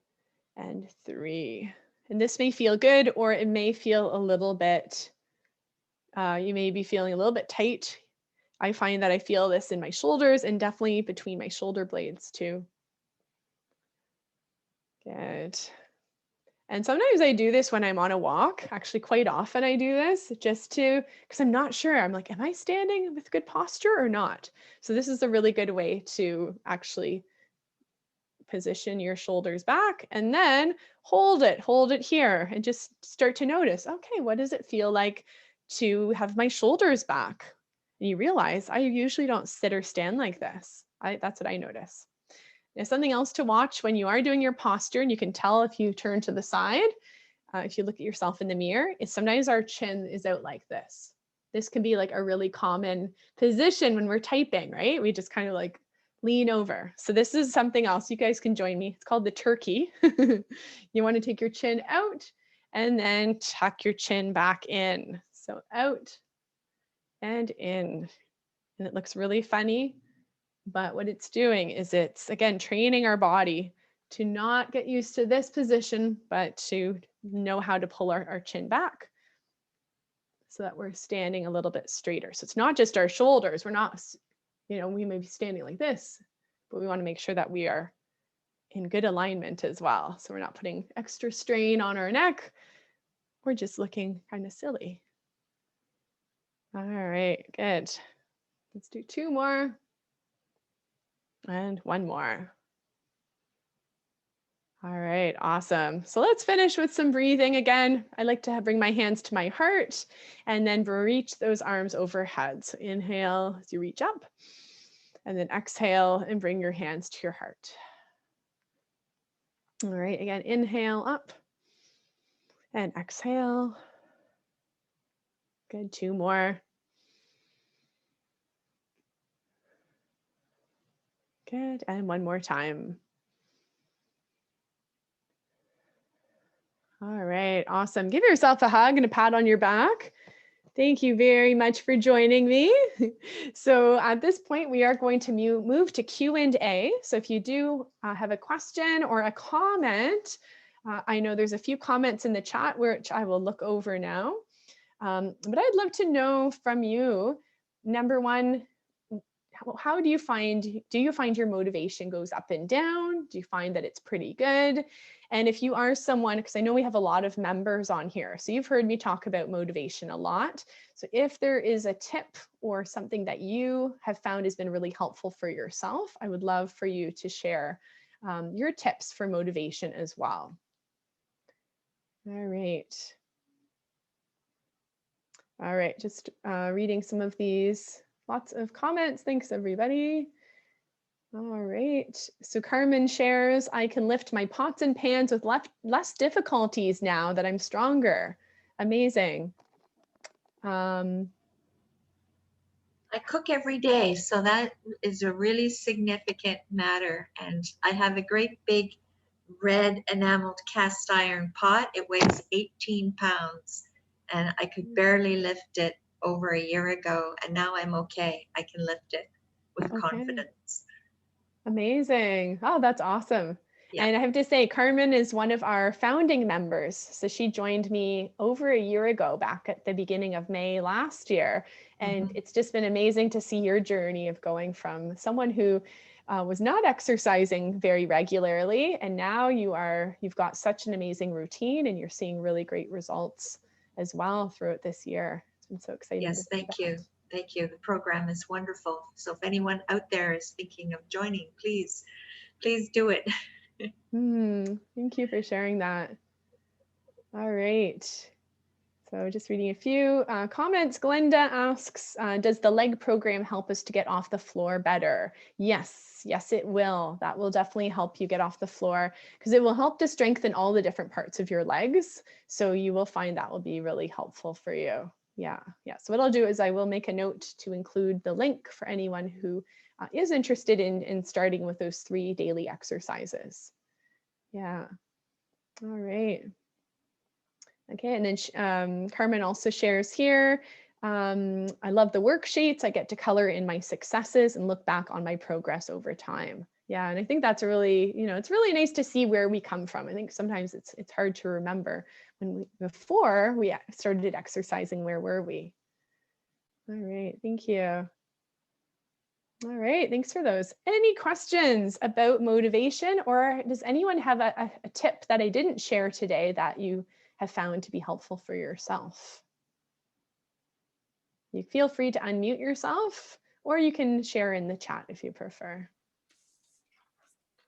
and 3. And this may feel good, or it may feel a little bit, you may be feeling a little bit tight. I find that I feel this in my shoulders and definitely between my shoulder blades too. Good. And sometimes I do this when I'm on a walk. Actually, quite often I do this just because I'm not sure. I'm like, am I standing with good posture or not? So this is a really good way to actually position your shoulders back and then hold it here and just start to notice, okay, what does it feel like to have my shoulders back? And you realize I usually don't sit or stand like this. That's what I notice. Now, something else to watch when you are doing your posture, and you can tell if you turn to the side, if you look at yourself in the mirror, is sometimes our chin is out like this. This can be like a really common position when we're typing, right? We just kind of like lean over. So this is something else. You guys can join me. It's called the turkey. You want to take your chin out and then tuck your chin back in. So out and in. And it looks really funny, but what it's doing is it's, again, training our body to not get used to this position, but to know how to pull our chin back so that we're standing a little bit straighter. So it's not just our shoulders. We're not, we may be standing like this, but we want to make sure that we are in good alignment as well. So we're not putting extra strain on our neck. We're just looking kind of silly. All right, good. Let's do 2 more. And 1 more. All right, awesome. So let's finish with some breathing again. I like to bring my hands to my heart and then reach those arms overhead. So inhale as you reach up, and then exhale and bring your hands to your heart. All right, again, inhale up and exhale. Good, 2 more. Good, and 1 more time. All right, awesome. Give yourself a hug and a pat on your back. Thank you very much for joining me. So at this point, we are going to move to Q&A. So if you do have a question or a comment, I know there's a few comments in the chat which I will look over now. But I'd love to know from you, number one, how do you find your motivation goes up and down? Do you find that it's pretty good? And if you are someone, because I know we have a lot of members on here, so you've heard me talk about motivation a lot. So if there is a tip or something that you have found has been really helpful for yourself, I would love for you to share your tips for motivation as well. All right. All right, just reading some of these. Lots of comments. Thanks, everybody. All right. So Carmen shares, I can lift my pots and pans with less difficulties now that I'm stronger. Amazing. I cook every day, so that is a really significant matter. And I have a great big red enameled cast iron pot. It weighs 18 pounds, and I could barely lift it over a year ago, and now I'm okay. I can lift it with confidence. Amazing. Oh, that's awesome. Yeah. And I have to say, Carmen is one of our founding members. So she joined me over a year ago, back at the beginning of May last year. And it's just been amazing to see your journey of going from someone who was not exercising very regularly. And now you've got such an amazing routine and you're seeing really great results as well throughout this year. It's been so exciting. Yes, thank you. Thank you. The program is wonderful. So if anyone out there is thinking of joining, please do it. Thank you for sharing that. All right. So just reading a few comments. Glenda asks, does the leg program help us to get off the floor better? Yes, it will. That will definitely help you get off the floor because it will help to strengthen all the different parts of your legs. So you will find that will be really helpful for you. Yeah. So what I'll do is I will make a note to include the link for anyone who is interested in starting with those 3 daily exercises. Yeah. All right. Okay, and then Carmen also shares here, I love the worksheets. I get to color in my successes and look back on my progress over time. Yeah, and I think that's really, it's really nice to see where we come from. I think sometimes it's hard to remember before we started exercising, where were we? All right, thank you. All right, thanks for those. Any questions about motivation, or does anyone have a tip that I didn't share today that you have found to be helpful for yourself? You feel free to unmute yourself, or you can share in the chat if you prefer.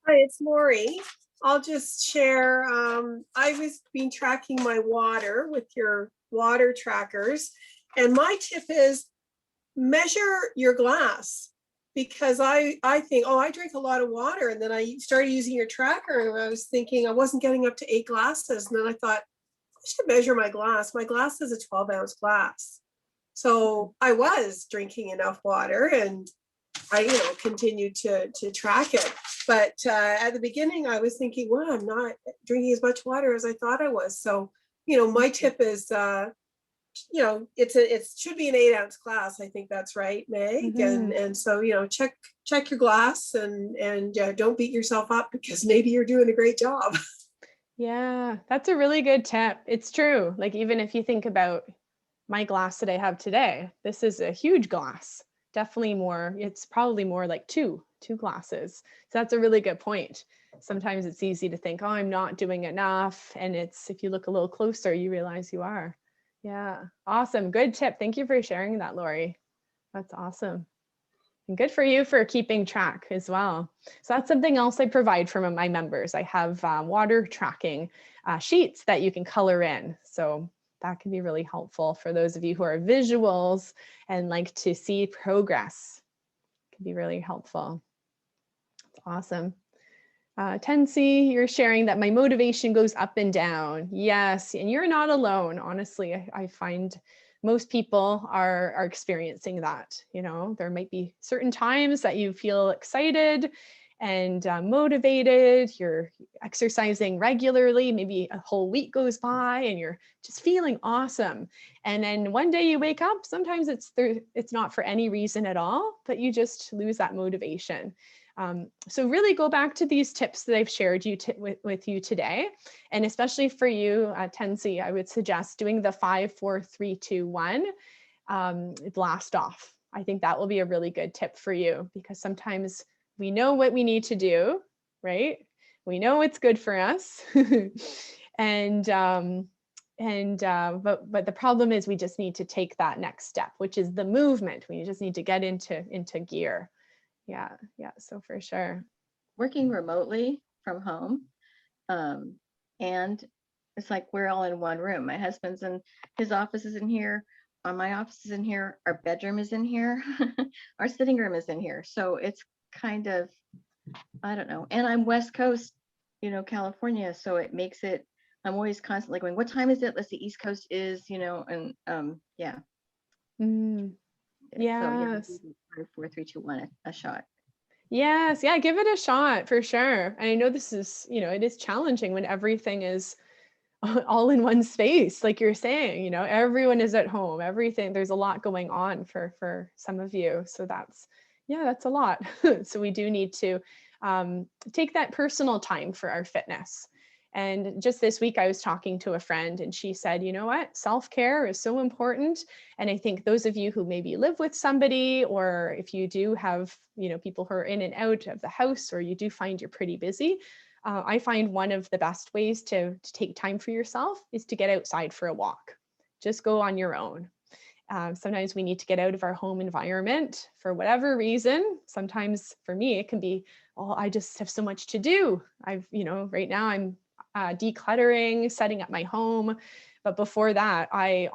Hi, it's Lori. I'll just share, I was been tracking my water with your water trackers, and my tip is measure your glass, because I think, oh, I drink a lot of water, and then I started using your tracker and I was thinking I wasn't getting up to 8 glasses, and then I thought I should measure my glass. My glass is a 12-ounce glass. So I was drinking enough water, and I, continued to track it. But at the beginning, I was thinking, well, I'm not drinking as much water as I thought I was. So, my tip is, it should be an 8-ounce glass. I think that's right, Meg. And so, check your glass and don't beat yourself up because maybe you're doing a great job. Yeah, that's a really good tip. It's true. Like, even if you think about my glass that I have today, this is a huge glass. definitely more. It's probably more like two glasses. So that's a really good point. Sometimes it's easy to think, oh, I'm not doing enough. And it's, if you look a little closer, you realize you are. Yeah, awesome. Good tip. Thank you for sharing that, Lori. That's awesome. And good for you for keeping track as well. So that's something else I provide for my members. I have water tracking sheets that you can color in. So that can be really helpful for those of you who are visuals and like to see progress. It can be really helpful. That's awesome. Tensi, you're sharing that my motivation goes up and down. Yes, and you're not alone. Honestly, I find most people are experiencing that. You know, there might be certain times that you feel excited and motivated. You're exercising regularly. Maybe a whole week goes by and you're just feeling awesome. And then one day you wake up. Sometimes it's not for any reason at all, but you just lose that motivation. So really go back to these tips that I've shared with you today. And especially for you, Tensi, I would suggest doing the 5, 4, 3, 2, 1 blast off. I think that will be a really good tip for you, because sometimes we know what we need to do, right? We know it's good for us. But the problem is we just need to take that next step, which is the movement. We just need to get into gear. Yeah, so for sure. Working remotely from home, and it's like we're all in one room. My husband's in his office is in here, my office is in here, our bedroom is in here, our sitting room is in here. So it's kind of, I don't know. And I'm West Coast, California, so it makes it, I'm always constantly going, what time is it? Let's see, East Coast is, and yeah. Yes. So 5, 4, 3, 2, 1, a shot. Yes, yeah, give it a shot for sure. And I know this is, it is challenging when everything is all in one space, like you're saying, everyone is at home, everything, there's a lot going on for some of you. So that's a lot. So we do need to take that personal time for our fitness. And just this week, I was talking to a friend and she said, you know what, self-care is so important. And I think those of you who maybe live with somebody, or if you do have, people who are in and out of the house, or you do find you're pretty busy, I find one of the best ways to take time for yourself is to get outside for a walk. Just go on your own. Sometimes we need to get out of our home environment for whatever reason. Sometimes for me, it can be, oh, I just have so much to do. Right now I'm decluttering, setting up my home. But before that, I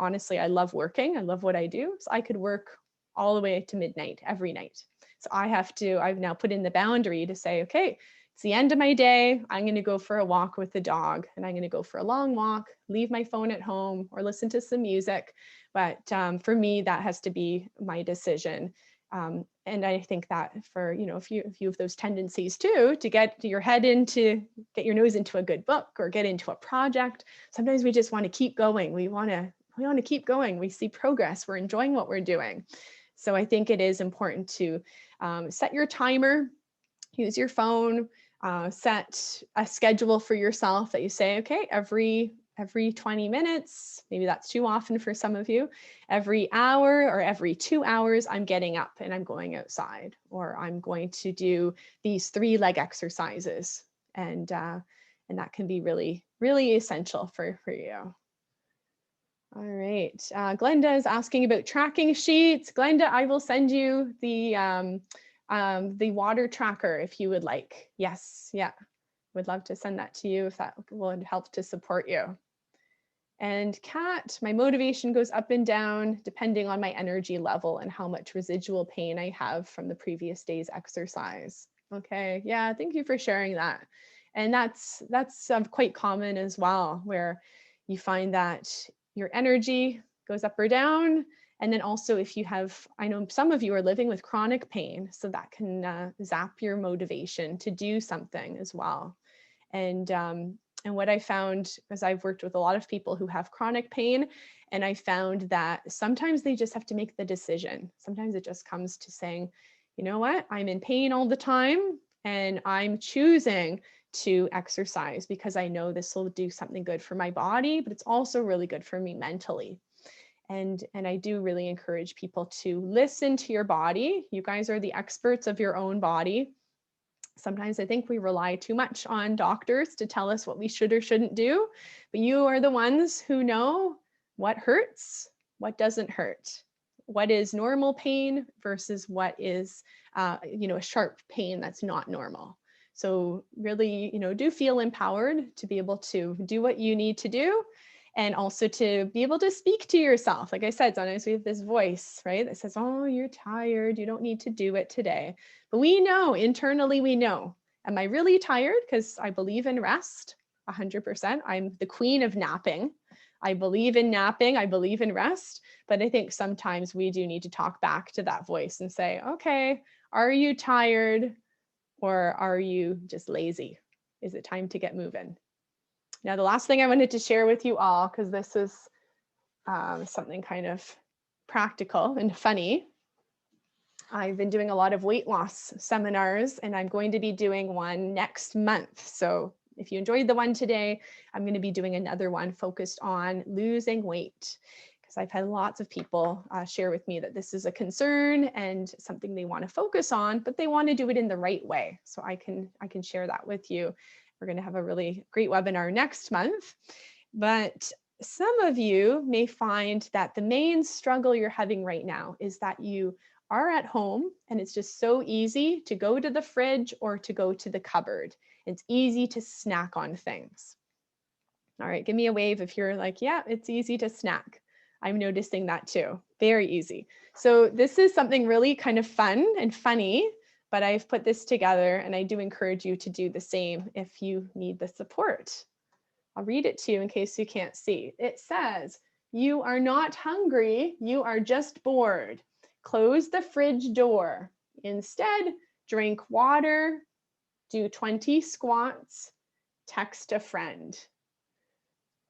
love working. I love what I do. So I could work all the way to midnight every night. So I've now put in the boundary to say, okay, it's the end of my day. I'm going to go for a walk with the dog, and I'm going to go for a long walk, leave my phone at home or listen to some music. But for me, that has to be my decision. And I think that for, if you have those tendencies too, to get your nose into a good book or get into a project, sometimes we just want to keep going. We want to keep going. We see progress. We're enjoying what we're doing. So I think it is important to set your timer, use your phone, set a schedule for yourself that you say, okay, every 20 minutes, maybe that's too often for some of you, every hour or every 2 hours, I'm getting up and I'm going outside, or I'm going to do these 3 leg exercises. And that can be really, really essential for you. All right, Glenda is asking about tracking sheets. Glenda, I will send you the water tracker if you would like. Yes, yeah, would love to send that to you if that would help to support you. And Kat, my motivation goes up and down depending on my energy level and how much residual pain I have from the previous day's exercise. Okay, yeah, thank you for sharing that. And that's quite common as well, where you find that your energy goes up or down. And then also if you have, I know some of you are living with chronic pain, so that can zap your motivation to do something as well. And what I found is I've worked with a lot of people who have chronic pain, and I found that sometimes they just have to make the decision. Sometimes it just comes to saying, you know what, I'm in pain all the time and I'm choosing to exercise because I know this will do something good for my body, but it's also really good for me mentally. And I do really encourage people to listen to your body. You guys are the experts of your own body. Sometimes I think we rely too much on doctors to tell us what we should or shouldn't do, but you are the ones who know what hurts, what doesn't hurt, what is normal pain versus what is, a sharp pain that's not normal. So really, do feel empowered to be able to do what you need to do, and also to be able to speak to yourself. Like I said, sometimes we have this voice, right, that says, oh, you're tired, you don't need to do it today. But we know, internally we know, am I really tired? Because I believe in rest, 100%. I'm the queen of napping. I believe in napping, I believe in rest, but I think sometimes we do need to talk back to that voice and say, okay, are you tired or are you just lazy? Is it time to get moving? Now, the last thing I wanted to share with you all, because this is something kind of practical and funny. I've been doing a lot of weight loss seminars, and I'm going to be doing one next month. So if you enjoyed the one today, I'm going to be doing another one focused on losing weight, because I've had lots of people share with me that this is a concern and something they want to focus on, but they want to do it in the right way. So I can share that with you. We're going to have a really great webinar next month. But some of you may find that the main struggle you're having right now is that you are at home and it's just so easy to go to the fridge or to go to the cupboard. It's easy to snack on things. All right, give me a wave if you're like, yeah, it's easy to snack. I'm noticing that too, very easy. So this is something really kind of fun and funny, but I've put this together and I do encourage you to do the same if you need the support. I'll read it to you in case you can't see. It says, you are not hungry, you are just bored. Close the fridge door. Instead, drink water, do 20 squats, text a friend.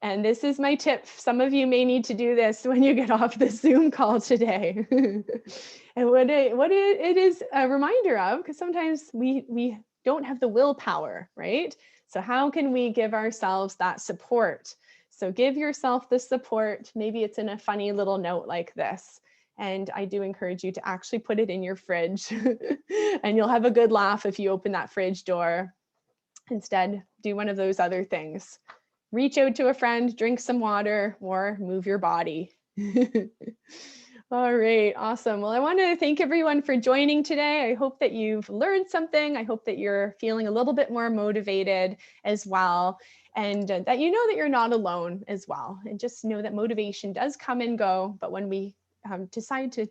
And this is my tip. Some of you may need to do this when you get off the Zoom call today. And what it is a reminder of, because sometimes we don't have the willpower, right? So how can we give ourselves that support? So give yourself the support. Maybe it's in a funny little note like this. And I do encourage you to actually put it in your fridge and you'll have a good laugh if you open that fridge door. Instead, do one of those other things. Reach out to a friend, drink some water, or move your body. All right, awesome. Well, I want to thank everyone for joining today. I hope that you've learned something. I hope that you're feeling a little bit more motivated as well, and that you know that you're not alone as well. And just know that motivation does come and go, but when we decide to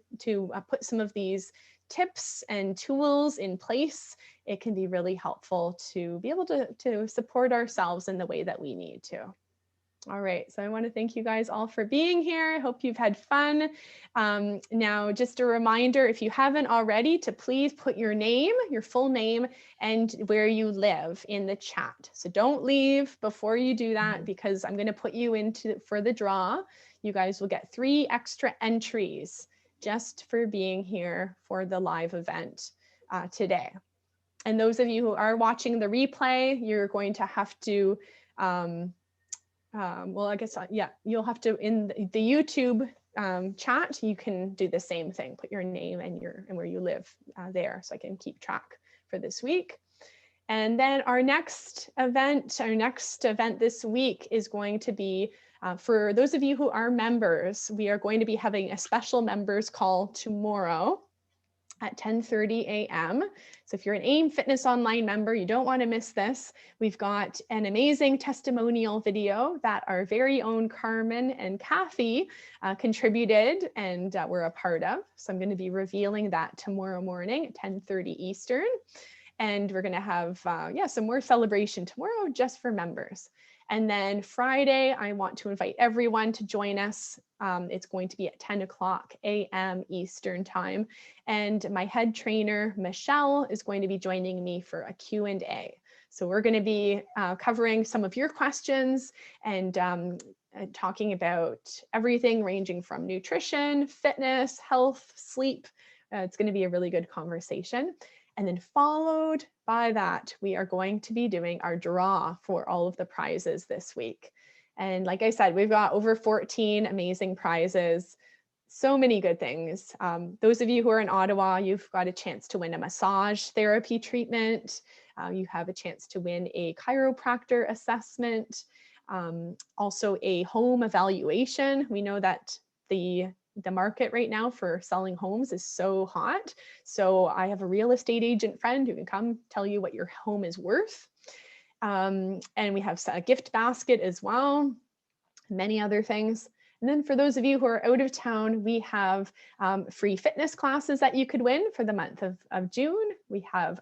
put some of these tips and tools in place, it can be really helpful to be able to support ourselves in the way that we need to. All right, so I want to thank you guys all for being here. I hope you've had fun. Now, just a reminder, if you haven't already, to please put your name, your full name, and where you live in the chat. So don't leave before you do that, because I'm going to put you into for the draw. You guys will get 3 extra entries just for being here for the live event today. And those of you who are watching the replay, you're going to have to, well, I guess, yeah, you'll have to, in the YouTube chat, you can do the same thing, put your name and where you live there, so I can keep track for this week. And then our next event this week is going to be, for those of you who are members, we are going to be having a special members call tomorrow at 10:30 a.m. So if you're an AIM Fitness Online member, you don't want to miss this. We've got an amazing testimonial video that our very own Carmen and Kathy contributed and were a part of. So I'm going to be revealing that tomorrow morning at 10:30 Eastern. And we're going to have some more celebration tomorrow just for members. And then Friday, I want to invite everyone to join us. It's going to be at 10 o'clock a.m. Eastern time. And my head trainer, Michelle, is going to be joining me for a Q&A. So we're going to be covering some of your questions and talking about everything ranging from nutrition, fitness, health, sleep. It's going to be a really good conversation. And then followed by that, we are going to be doing our draw for all of the prizes this week. And like I said, we've got over 14 amazing prizes. So many good things. Those of you who are in Ottawa, you've got a chance to win a massage therapy treatment. You have a chance to win a chiropractor assessment. Also a home evaluation. We know that the market right now for selling homes is so hot. So I have a real estate agent friend who can come tell you what your home is worth. And we have a gift basket as well, many other things. And then for those of you who are out of town, we have free fitness classes that you could win for the month of June. We have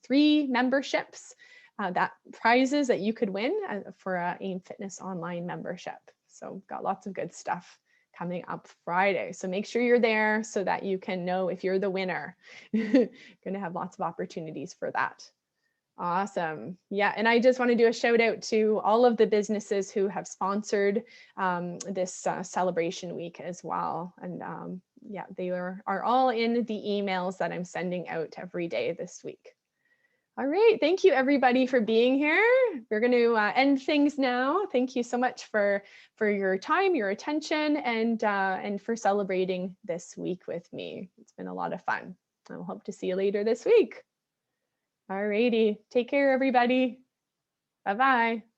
3 memberships, that prizes that you could win for a AIM Fitness online membership. So got lots of good stuff coming up Friday. So make sure you're there so that you can know if you're the winner. Going to have lots of opportunities for that. Awesome. Yeah, and I just want to do a shout out to all of the businesses who have sponsored this celebration week as well. And yeah, they are all in the emails that I'm sending out every day this week. All right, thank you everybody for being here. We're going to end things now. Thank you so much for your time, your attention, and for celebrating this week with me. It's been a lot of fun. I hope to see you later this week. All righty. Take care, everybody. Bye-bye.